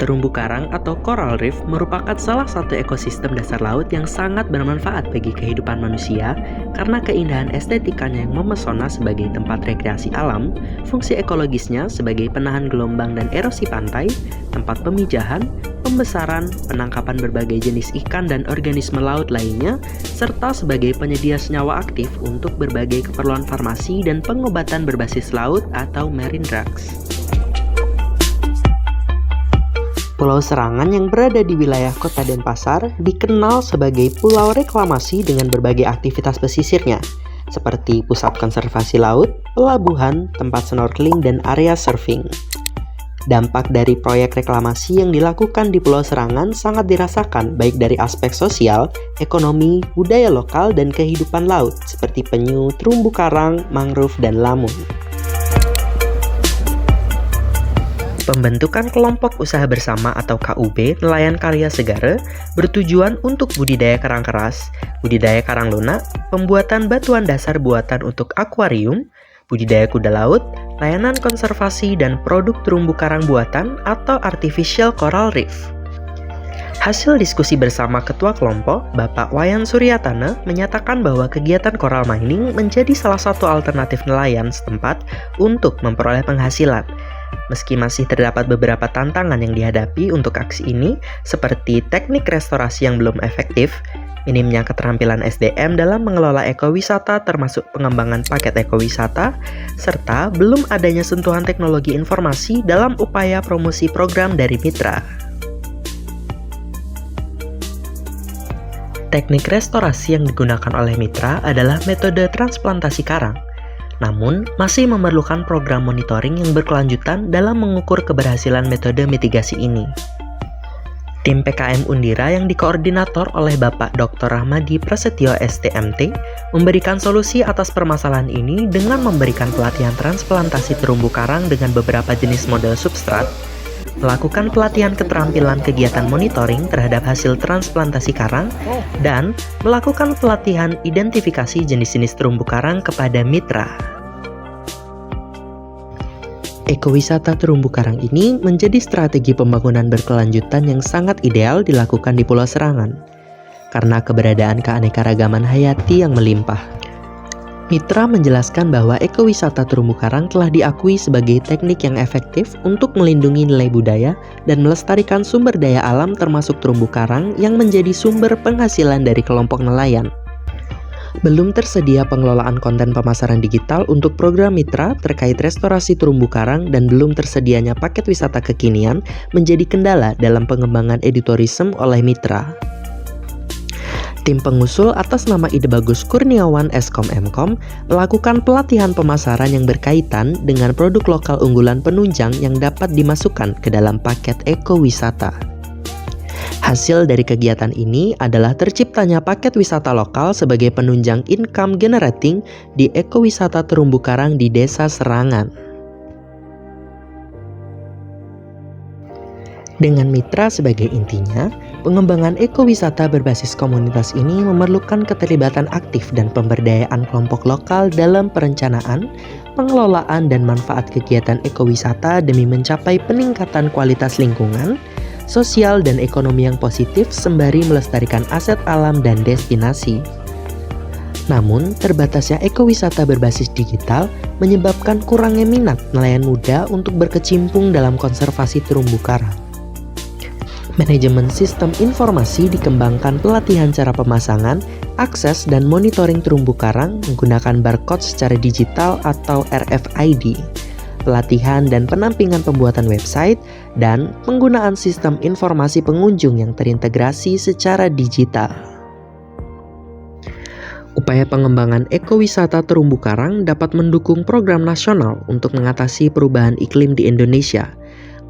Terumbu karang atau coral reef merupakan salah satu ekosistem dasar laut yang sangat bermanfaat bagi kehidupan manusia karena keindahan estetikanya yang memesona sebagai tempat rekreasi alam, fungsi ekologisnya sebagai penahan gelombang dan erosi pantai, tempat pemijahan, pembesaran, penangkapan berbagai jenis ikan dan organisme laut lainnya, serta sebagai penyedia senyawa aktif untuk berbagai keperluan farmasi dan pengobatan berbasis laut atau marine drugs. Pulau Serangan yang berada di wilayah Kota Denpasar dikenal sebagai pulau reklamasi dengan berbagai aktivitas pesisirnya, seperti pusat konservasi laut, pelabuhan, tempat snorkeling, dan area surfing. Dampak dari proyek reklamasi yang dilakukan di Pulau Serangan sangat dirasakan baik dari aspek sosial, ekonomi, budaya lokal, dan kehidupan laut seperti penyu, terumbu karang, mangrove, dan lamun. Pembentukan kelompok usaha bersama atau KUB Nelayan Karya Segara bertujuan untuk budidaya karang keras, budidaya karang lunak, pembuatan batuan dasar buatan untuk akuarium, budidaya kuda laut, layanan konservasi dan produk terumbu karang buatan atau artificial coral reef. Hasil diskusi bersama Ketua Kelompok, Bapak Wayan Suryatana, menyatakan bahwa kegiatan coral mining menjadi salah satu alternatif nelayan setempat untuk memperoleh penghasilan. Meski masih terdapat beberapa tantangan yang dihadapi untuk aksi ini, seperti teknik restorasi yang belum efektif, minimnya keterampilan SDM dalam mengelola ekowisata termasuk pengembangan paket ekowisata, serta belum adanya sentuhan teknologi informasi dalam upaya promosi program dari mitra. Teknik restorasi yang digunakan oleh mitra adalah metode transplantasi karang. Namun, masih memerlukan program monitoring yang berkelanjutan dalam mengukur keberhasilan metode mitigasi ini. Tim PKM Undira yang dikoordinator oleh Bapak Dr. Rahmadi Prasetyo STMT memberikan solusi atas permasalahan ini dengan memberikan pelatihan transplantasi terumbu karang dengan beberapa jenis model substrat, melakukan pelatihan keterampilan kegiatan monitoring terhadap hasil transplantasi karang, dan melakukan pelatihan identifikasi jenis-jenis terumbu karang kepada mitra. Ekowisata terumbu karang ini menjadi strategi pembangunan berkelanjutan yang sangat ideal dilakukan di Pulau Serangan, karena keberadaan keanekaragaman hayati yang melimpah. Mitra menjelaskan bahwa ekowisata terumbu karang telah diakui sebagai teknik yang efektif untuk melindungi nilai budaya dan melestarikan sumber daya alam termasuk terumbu karang yang menjadi sumber penghasilan dari kelompok nelayan. Belum tersedia pengelolaan konten pemasaran digital untuk program mitra terkait restorasi terumbu karang dan belum tersedianya paket wisata kekinian menjadi kendala dalam pengembangan edutourism oleh mitra. Tim pengusul atas nama Ide Bagus Kurniawan Eskom Mkom melakukan pelatihan pemasaran yang berkaitan dengan produk lokal unggulan penunjang yang dapat dimasukkan ke dalam paket ekowisata. Hasil dari kegiatan ini adalah terciptanya paket wisata lokal sebagai penunjang income generating di ekowisata terumbu karang di Desa Serangan. Dengan mitra sebagai intinya, pengembangan ekowisata berbasis komunitas ini memerlukan keterlibatan aktif dan pemberdayaan kelompok lokal dalam perencanaan, pengelolaan, dan manfaat kegiatan ekowisata demi mencapai peningkatan kualitas lingkungan, sosial, dan ekonomi yang positif sembari melestarikan aset alam dan destinasi. Namun, terbatasnya ekowisata berbasis digital menyebabkan kurangnya minat nelayan muda untuk berkecimpung dalam konservasi terumbu karang. Manajemen sistem informasi dikembangkan pelatihan cara pemasangan, akses, dan monitoring terumbu karang menggunakan barcode secara digital atau RFID, pelatihan dan penampingan pembuatan website, dan penggunaan sistem informasi pengunjung yang terintegrasi secara digital. Upaya pengembangan ekowisata terumbu karang dapat mendukung program nasional untuk mengatasi perubahan iklim di Indonesia,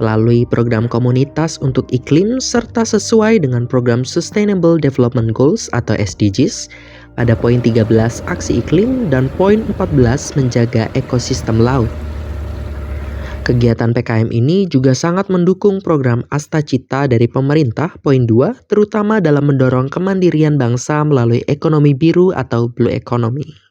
melalui program komunitas untuk iklim serta sesuai dengan program Sustainable Development Goals atau SDGs pada poin 13 aksi iklim dan poin 14 menjaga ekosistem laut. Kegiatan PKM ini juga sangat mendukung program Astacita dari pemerintah poin 2, terutama dalam mendorong kemandirian bangsa melalui ekonomi biru atau blue economy.